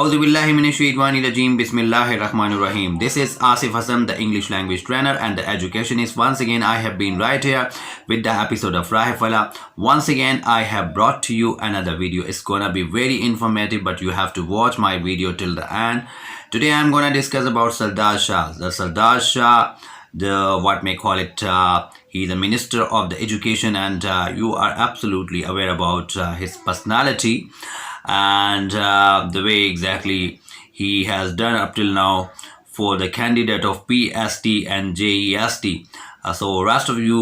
Auzubillahiminashaitanirrajim. Bismillahirrahmanirrahim. This is Asif Hassan, the English language trainer and the educationist. Once again, I have been right here with the episode of Rahefala. Once again, I have brought to you another video. It's gonna be very informative, but you have to watch my video till the end. Today, I'm gonna discuss about Sardar Shah. The Sardar Shah, what may call it, he's the Minister of the Education, and you are absolutely aware about his personality and the way exactly he has done up till now for the candidate of PST and JEST. So rest of you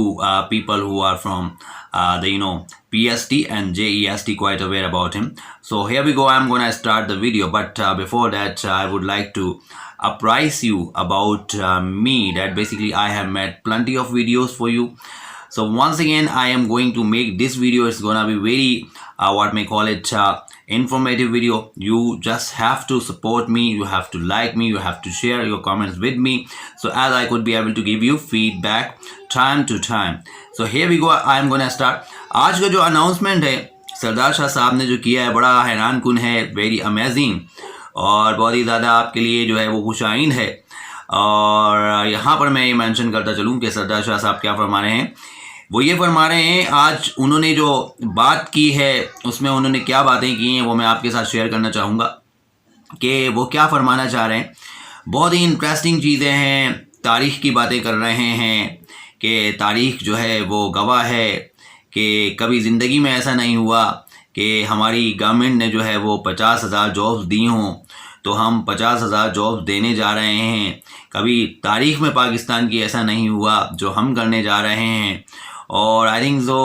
people who are from the PST and JEST quite aware about him. So here we go. I'm gonna start the video, but before that I would like to apprise you about me, that basically I have made plenty of videos for you. So once again I am going to make this video. It's gonna be very what may call it informative video. You just have to support me, you have to like me, you have to share your comments with me, so as I could be able to give you feedback time to time. So here we go. I am gonna start. आज का जो announcement है सरदार शाह साहब ने जो किया है बड़ा हैरान कुन है, वेरी अमेजिंग और बहुत ही ज़्यादा आपके लिए जो है वो खुशाइन है। और यहाँ पर मैं ये मेंशन करता चलूँ कि सरदार शाह साहब क्या फरमा रहे हैं। वो ये फरमा रहे हैं, आज उन्होंने जो बात की है उसमें उन्होंने क्या बातें की हैं वो मैं आपके साथ शेयर करना चाहूँगा कि वो क्या फरमाना चाह रहे हैं। बहुत ही इंटरेस्टिंग चीज़ें हैं, तारीख़ की बातें कर रहे हैं कि तारीख़ जो है वो गवाह है कि कभी ज़िंदगी में ऐसा नहीं हुआ कि हमारी गवर्नमेंट ने जो है वो 50,000 जॉब्स दी हों, तो हम 50,000 जॉब्स देने जा रहे हैं। कभी तारीख़ में पाकिस्तान की ऐसा नहीं हुआ जो हम करने जा रहे हैं। और I think so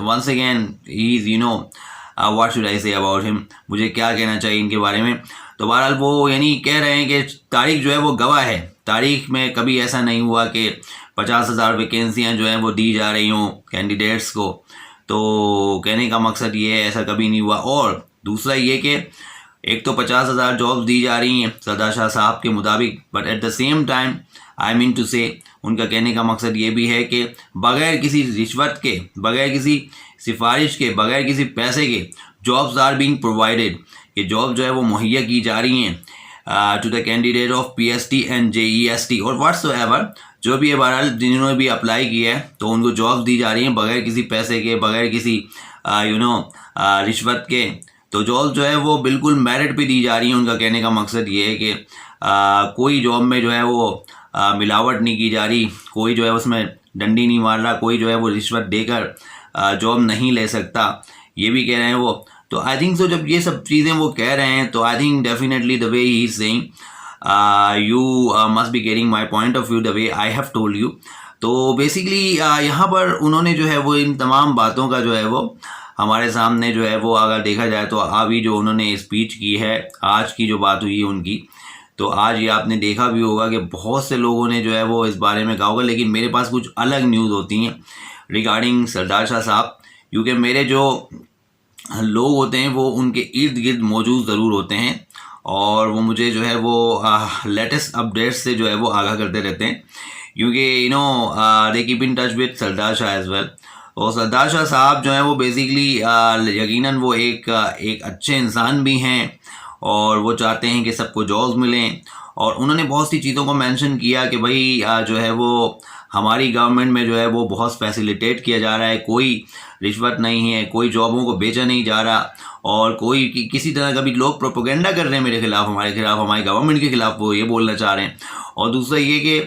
once again he is what should I say about him, मुझे क्या कहना चाहिए इनके बारे में। तो बहरहाल वो यानी कह रहे हैं कि तारीख़ जो है वो गवाह है, तारीख़ में कभी ऐसा नहीं हुआ कि 50,000 वैकेंसियाँ जो हैं वो दी जा रही हों कैंडिडेट्स को। तो कहने का मकसद ये है ऐसा कभी नहीं हुआ। और दूसरा ये कि एक तो 50,000 जॉब्स दी जा रही हैं सरदार शाह साहब के मुताबिक, but at the same time I mean to say उनका कहने का मकसद ये भी है कि बग़ैर किसी रिश्वत के, बग़ैर किसी सिफारिश के, बग़ैर किसी पैसे के जॉब्स आर बीइंग प्रोवाइडेड, कि जॉब जो है वो मुहैया की जा रही हैं to the candidate of PST and JEST और व्हाट्सएवर जो भी है। बहरहाल जिन्होंने भी अप्लाई किया है तो उनको जॉब्स दी जा रही हैं बग़ैर किसी पैसे के, बग़ैर किसी रिश्वत के। तो जॉब जो है वो बिल्कुल मेरिट पे दी जा रही है। उनका कहने का मकसद ये है कि कोई जॉब में जो है वो मिलावट नहीं की जा रही, कोई जो है उसमें डंडी नहीं मार रहा, कोई जो है वो रिश्वत देकर जॉब नहीं ले सकता, ये भी कह रहे हैं वो। तो आई थिंक सो जब ये सब चीज़ें वो कह रहे हैं तो I think definitely the way he is saying you must be getting my point of view the way I have told you. तो बेसिकली यहाँ पर उन्होंने जो है वो इन तमाम बातों का जो है वो हमारे सामने जो है वो अगर देखा जाए तो अभी जो उन्होंने स्पीच की है, आज की जो बात हुई है उनकी, तो आज ये आपने देखा भी होगा कि बहुत से लोगों ने जो है वो इस बारे में कहा होगा, लेकिन मेरे पास कुछ अलग न्यूज़ होती हैं रिगार्डिंग सरदार शाह साहब, क्योंकि मेरे जो लोग होते हैं वो उनके इर्द गिर्द मौजूद ज़रूर होते हैं और वो मुझे जो है वो लेटेस्ट अपडेट्स से जो है वो आगाह करते रहते हैं, क्योंकि they keep in touch with Sardar Shah as well. और सरदार शाह साहब जो हैं वो बेसिकली यकीनन वो एक अच्छे इंसान भी हैं और वो चाहते हैं कि सबको जॉब्स मिलें। और उन्होंने बहुत सी चीज़ों को मेंशन किया कि भाई जो है वो हमारी गवर्नमेंट में जो है वो बहुत फैसिलिटेट किया जा रहा है, कोई रिश्वत नहीं है, कोई जॉबों को बेचा नहीं जा रहा और कोई किसी तरह का भी लोग प्रोपेगेंडा कर रहे हैं मेरे खिलाफ, हमारे खिलाफ, हमारी गवर्नमेंट के खिलाफ, वो ये बोलना चाह रहे हैं। और दूसरा ये कि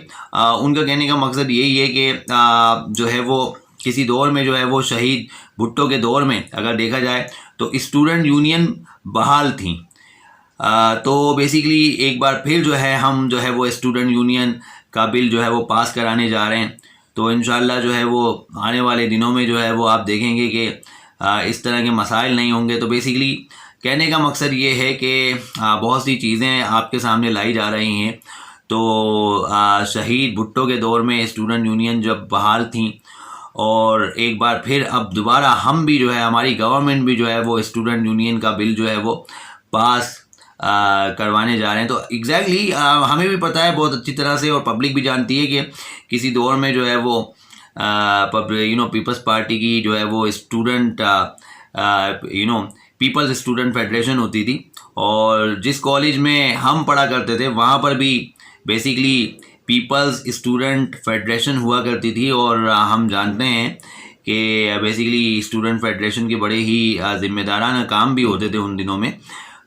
उनका कहने का मकसद यही है कि जो है वो किसी दौर में जो है वो शहीद भुट्टो के दौर में अगर देखा जाए तो स्टूडेंट यूनियन बहाल थी। तो बेसिकली एक बार फिर जो है हम जो है वो स्टूडेंट यूनियन का बिल जो है वो पास कराने जा रहे हैं। तो इंशाल्लाह जो है वो आने वाले दिनों में जो है वो आप देखेंगे कि इस तरह के मसाइल नहीं होंगे। तो बेसिकली कहने का मकसद ये है कि बहुत सी चीज़ें आपके सामने लाई जा रही हैं। तो शहीद भुट्टो के दौर में स्टूडेंट यूनियन जब बहाल थी और एक बार फिर अब दोबारा हम भी जो है, हमारी गवर्नमेंट भी जो है वो स्टूडेंट यूनियन का बिल जो है वो पास करवाने जा रहे हैं। तो एग्जैक्टली हमें भी पता है बहुत अच्छी तरह से और पब्लिक भी जानती है कि किसी दौर में जो है वो पीपल्स पार्टी की जो है वो स्टूडेंट पीपल्स स्टूडेंट फेडरेशन होती थी और जिस कॉलेज में हम पढ़ा करते थे वहाँ पर भी बेसिकली पीपल्स स्टूडेंट फेडरेशन हुआ करती थी, और हम जानते हैं कि बेसिकली स्टूडेंट फेडरेशन के बड़े ही जिम्मेदाराना काम भी होते थे उन दिनों में।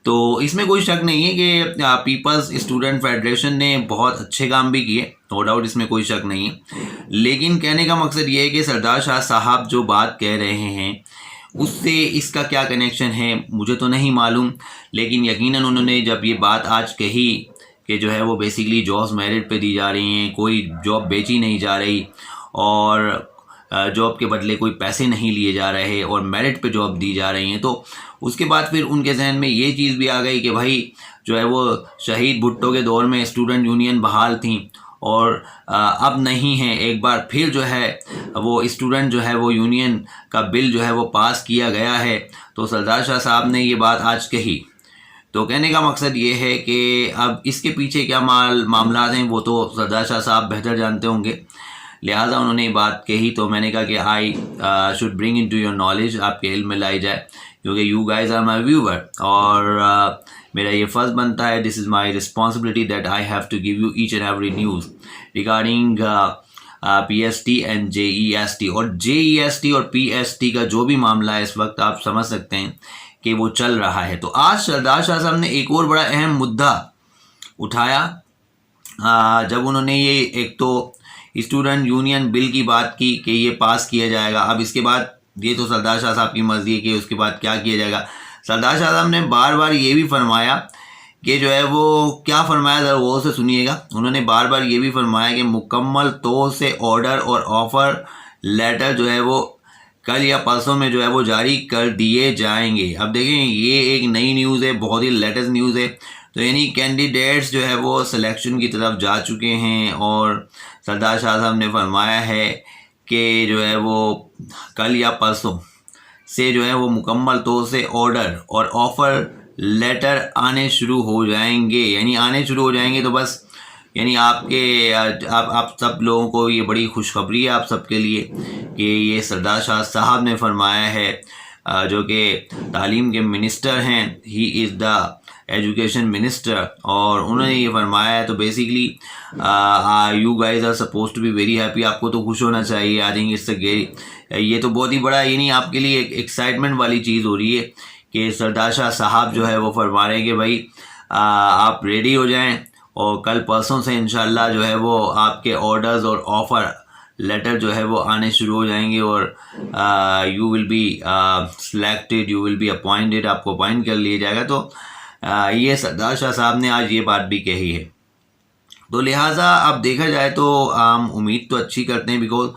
तो इसमें कोई शक नहीं है कि पीपल्स स्टूडेंट फेडरेशन ने बहुत अच्छे काम भी किए, नो डाउट, इसमें कोई शक नहीं है। लेकिन कहने का मकसद ये है कि सरदार शाह साहब जो बात कह रहे हैं उससे इसका क्या कनेक्शन है मुझे तो नहीं मालूम, लेकिन यकीनन उन्होंने जब ये बात आज कही कि जो है वो बेसिकली जॉब्स मेरिट पे दी जा रही हैं, कोई जॉब बेची नहीं जा रही और जॉब के बदले कोई पैसे नहीं लिए जा रहे और मेरिट पे जॉब दी जा रही हैं, तो उसके बाद फिर उनके जहन में ये चीज़ भी आ गई कि भाई जो है वो शहीद भुट्टो के दौर में स्टूडेंट यूनियन बहाल थी और अब नहीं है। एक बार फिर जो है वो स्टूडेंट जो है वो यूनियन का बिल जो है वो पास किया गया है। तो सरदार शाह साहब ने ये बात आज कही। तो कहने का मकसद ये है कि अब इसके पीछे क्या मामला हैं वो तो सरदार शाह साहब बेहतर जानते होंगे, लिहाजा उन्होंने ये बात कही। तो मैंने कहा कि I should bring in to your knowledge, आपके इल्म में लाई जाए, क्योंकि you guys are my viewer और मेरा ये फ़र्ज़ बनता है, this is my responsibility that I have to give you each and every news regarding PST and JEST। और JEST और PST का जो भी मामला है इस वक्त आप समझ सकते हैं कि वो चल रहा है। तो आज सरदार शाह साहब ने एक और बड़ा अहम मुद्दा उठाया जब उन्होंने ये एक तो स्टूडेंट यूनियन बिल की बात की कि ये पास किया जाएगा। अब इसके बाद ये तो सरदार शाह साहब की मर्जी है कि उसके बाद क्या किया जाएगा। सरदार शाह साहब ने बार बार ये भी फरमाया कि जो है वो क्या फरमाया, ज़रा वो से सुनिएगा। उन्होंने बार बार ये भी फरमाया कि मुकम्मल तौर से ऑर्डर और ऑफ़र लेटर जो है वो कल या परसों में जो है वो जारी कर दिए जाएंगे। अब देखें, ये एक नई न्यूज़ है, बहुत ही लेटेस्ट न्यूज़ है। तो यानी कैंडिडेट्स जो है वो सिलेक्शन की तरफ जा चुके हैं और सरदार शाह साहब ने फरमाया है कि जो है वो कल या परसों से जो है वो मुकम्मल तौर से ऑर्डर और ऑफ़र लेटर आने शुरू हो जाएंगे। यानी आने शुरू हो जाएंगे तो बस यानी आप सब लोगों को ये बड़ी खुशखबरी है आप सबके लिए कि ये सरदार शाह साहब ने फरमाया है, जो कि तालीम के मिनिस्टर हैं, he is the education minister, और उन्होंने ये फरमाया है। तो basically you guys are suppose to be very happy, आपको तो खुश होना चाहिए। आई थिंक इट्स ये तो बहुत ही बड़ा यानी आपके लिए एक एक्साइटमेंट वाली चीज़ हो रही है कि सरदार शाह साहब जो है वो फरमा रहे हैं कि भाई आप रेडी हो जाएं और कल परसों से इंशाल्लाह जो है वो आपके ऑर्डर्स और ऑफ़र लेटर जो है वो आने शुरू हो जाएंगे और you will be selected, you will be appointed, आपको अपॉइंट कर लिया जाएगा। तो ये सरदार शाह साहब ने आज ये बात भी कही है। तो लिहाजा अब देखा जाए तो हम उम्मीद तो अच्छी करते हैं, बिकॉज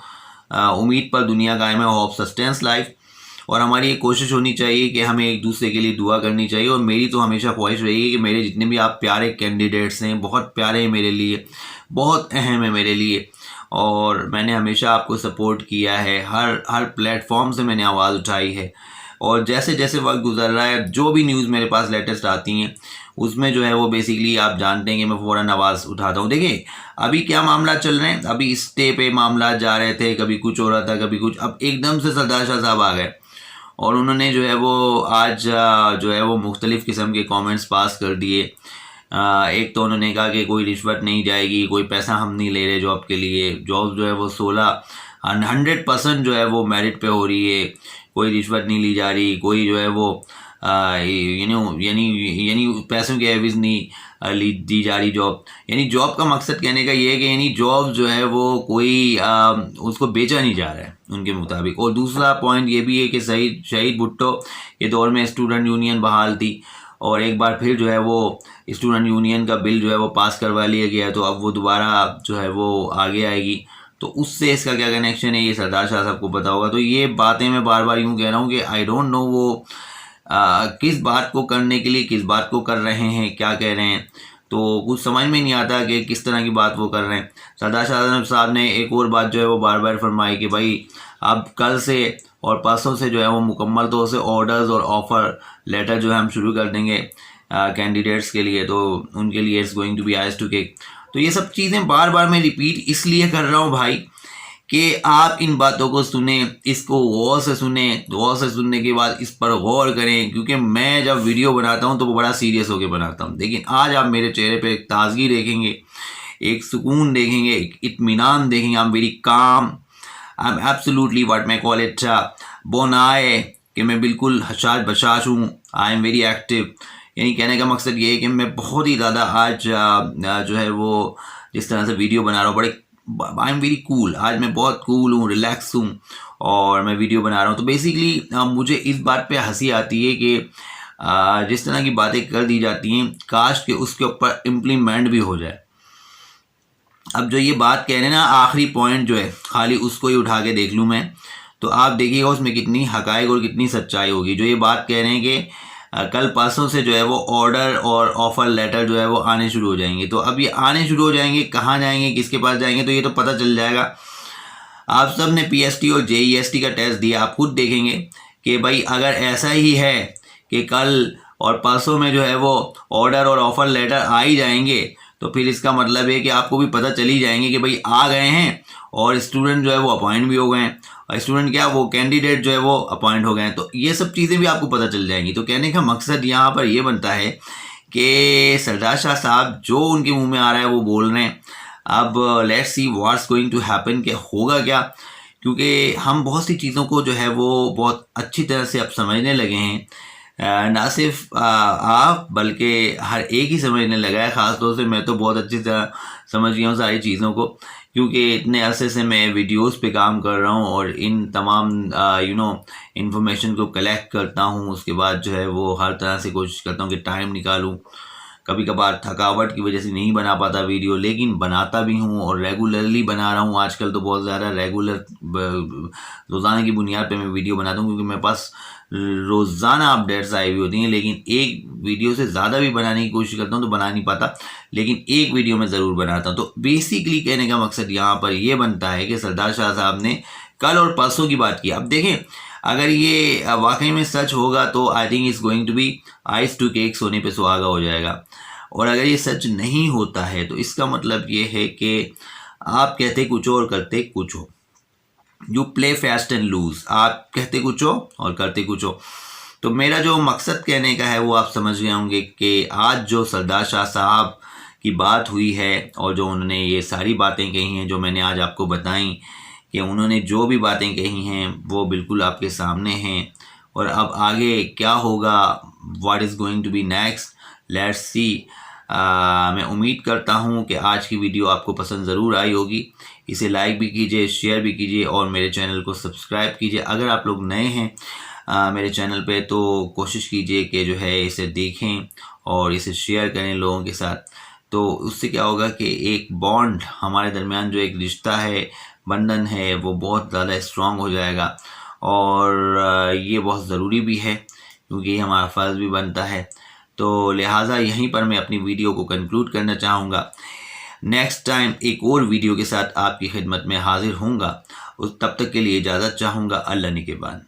उम्मीद पर दुनिया कायम है, होप सस्टेंस लाइफ। और हमारी ये कोशिश होनी चाहिए कि हमें एक दूसरे के लिए दुआ करनी चाहिए। और मेरी तो हमेशा ख्वाहिश रही है कि मेरे जितने भी आप प्यारे कैंडिडेट्स हैं, बहुत प्यारे हैं मेरे लिए, बहुत अहम है मेरे लिए, और मैंने हमेशा आपको सपोर्ट किया है, हर प्लेटफॉर्म से मैंने आवाज़ उठाई है। और जैसे जैसे वक्त गुजर रहा है, जो भी न्यूज़ मेरे पास लेटेस्ट आती हैं उसमें जो है वो बेसिकली आप जानते हैं कि मैं फ़ौरन आवाज़ उठाता हूँ। देखिए अभी क्या मामला चल रहे हैं, अभी स्टे पे मामला जा रहे थे, कभी कुछ हो रहा था कभी कुछ, अब एकदम से सरदार शाह साहब आ गए और उन्होंने जो है वो आज जो है वो मुख्तलिफ़ किस्म के कमेंट्स पास कर दिए। एक तो उन्होंने कहा कि कोई रिश्वत नहीं जाएगी, कोई पैसा हम नहीं ले रहे जॉब के लिए, जॉब जो है वो 100% जो है वो मेरिट पे हो रही है, कोई रिश्वत नहीं ली जा रही, कोई जो है वो यानी पैसों के एवज नहीं दी जा रही जॉब। यानी जॉब का मकसद कहने का ये है कि यानी जॉब जो है वो कोई उसको बेचा नहीं जा रहा है उनके मुताबिक। और दूसरा पॉइंट ये भी है कि शहीद भुट्टो के दौर में स्टूडेंट यूनियन बहाल थी और एक बार फिर जो है वो स्टूडेंट यूनियन का बिल जो है वो पास करवा लिया गया, तो अब वो दोबारा जो है वो आगे आएगी। तो उससे इसका क्या कनेक्शन है ये सरदार शाह साहब को पता होगा। तो ये बातें मैं बार बार यूँ कह रहा हूँ कि आई डोंट नो वो किस बात को करने के लिए किस बात को कर रहे हैं, क्या कह रहे हैं, तो कुछ समझ में नहीं आता कि किस तरह की बात वो कर रहे हैं। सरदार शाह साहब ने एक और बात जो है वो बार बार फरमाई कि भाई अब कल से और परसों से जो है वो मुकम्मल तौर से ऑर्डर्स और ऑफ़र लेटर जो है हम शुरू कर देंगे कैंडिडेट्स के लिए, तो उनके लिए it's going to be ice to cake. तो ये सब चीज़ें बार बार मैं रिपीट इसलिए कर रहा हूँ भाई कि आप इन बातों को सुने, इसको गौर से सुने, गौर से सुनने के बाद इस पर गौर करें, क्योंकि मैं जब वीडियो बनाता हूँ तो वो बड़ा सीरियस होकर बनाता हूँ, लेकिन आज आप मेरे चेहरे पे एक ताजगी देखेंगे, एक सुकून देखेंगे, एक इत्मीनान देखेंगे। I am very calm, I am absolutely what मैं कॉल इट बोनाए, कि मैं बिल्कुल हशाश बशाश हूँ। आई एम वेरी एक्टिव, यानी कहने का मकसद ये है कि मैं बहुत ही ज़्यादा आज जो है वो जिस तरह से वीडियो बना रहा हूँ, बड़े आई एम वेरी कूल, आज मैं बहुत कूल हूँ, रिलैक्स हूँ और मैं वीडियो बना रहा हूँ। तो बेसिकली मुझे इस बात पे हंसी आती है कि जिस तरह की बातें कर दी जाती हैं, काश के उसके ऊपर इम्प्लीमेंट भी हो जाए। अब जो ये बात कह रहे हैं ना, आखिरी पॉइंट जो है खाली उसको ही उठा के देख लूँ मैं, तो आप देखिएगा उसमें कितनी हकायक और कितनी सच्चाई होगी। जो ये बात कह रहे हैं कि कल परसों से जो है वो ऑर्डर और ऑफ़र लेटर जो है वो आने शुरू हो जाएंगे। तो अब ये आने शुरू हो जाएंगे, कहाँ जाएंगे, किसके पास जाएंगे, तो ये तो पता चल जाएगा। आप सब ने PST और JEST का टेस्ट दिया, आप खुद देखेंगे कि भाई अगर ऐसा ही है कि कल और परसों में जो है वो ऑर्डर और ऑफ़र लेटर आ ही जाएंगे, तो फिर इसका मतलब है कि आपको भी पता चल ही जाएंगे कि भाई आ गए हैं और स्टूडेंट जो है वो अपॉइंट भी हो गए हैं, और स्टूडेंट क्या, वो कैंडिडेट जो है वो अपॉइंट हो गए हैं। तो ये सब चीज़ें भी आपको पता चल जाएंगी। तो कहने का मकसद यहाँ पर ये बनता है कि सरदार शाह साहब जो उनके मुंह में आ रहा है वो बोल रहे हैं। अब let's see what's going to happen, कि होगा क्या, क्योंकि हम बहुत सी चीज़ों को जो है वो बहुत अच्छी तरह से अब समझने लगे हैं। ना सिर्फ आप बल्कि हर एक ही समझने लगा है। ख़ास तौर से मैं तो बहुत अच्छी तरह समझ गया हूँ सारी चीज़ों को, क्योंकि इतने अरसे से मैं वीडियोस पे काम कर रहा हूँ और इन तमाम इंफॉर्मेशन को कलेक्ट करता हूँ। उसके बाद जो है वो हर तरह से कोशिश करता हूँ कि टाइम निकालूँ। कभी कभार थकावट की वजह से नहीं बना पाता वीडियो, लेकिन बनाता भी हूँ और रेगुलरली बना रहा हूँ। आजकल तो बहुत ज़्यादा रेगुलर रोज़ाना की बुनियाद पे मैं वीडियो बनाता हूँ, क्योंकि मेरे पास रोज़ाना अपडेट्स आई हुई होती हैं। लेकिन एक वीडियो से ज़्यादा भी बनाने की कोशिश करता हूँ तो बना नहीं पाता, लेकिन एक वीडियो में ज़रूर बनाता हूँ। तो बेसिकली कहने का मकसद यहाँ पर ये बनता है कि सरदार शाह साहब ने कल और परसों की बात की। अब देखें, अगर ये वाकई में सच होगा तो I think is going to be ice to cake, सोने पे सुहागा हो जाएगा। और अगर ये सच नहीं होता है तो इसका मतलब ये है कि आप कहते कुछ हो और करते कुछ हो। You play fast and loose, आप कहते कुछ हो और करते कुछ हो। तो मेरा जो मकसद कहने का है वो आप समझ गए होंगे कि आज जो सरदार शाह साहब की बात हुई है और जो उन्होंने ये सारी बातें कही हैं जो मैंने आज आपको बताई, कि उन्होंने जो भी बातें कही हैं वो बिल्कुल आपके सामने हैं। और अब आगे क्या होगा, what is going to be next, let's see. मैं उम्मीद करता हूँ कि आज की वीडियो आपको पसंद ज़रूर आई होगी। इसे लाइक भी कीजिए, शेयर भी कीजिए और मेरे चैनल को सब्सक्राइब कीजिए। अगर आप लोग नए हैं मेरे चैनल पे तो कोशिश कीजिए कि जो है इसे देखें और इसे शेयर करें लोगों के साथ। तो उससे क्या होगा कि एक बॉन्ड हमारे दरमियान, जो एक रिश्ता है, बंधन है, वो बहुत ज़्यादा स्ट्रॉन्ग हो जाएगा। और ये बहुत ज़रूरी भी है, क्योंकि ये हमारा फ़र्ज़ भी बनता है। तो लिहाजा यहीं पर मैं अपनी वीडियो को कंक्लूड करना चाहूँगा। नेक्स्ट टाइम एक और वीडियो के साथ आपकी खिदमत में हाजिर होऊंगा। तब तक के लिए इजाज़त चाहूँगा। अल्लाह निगहबान।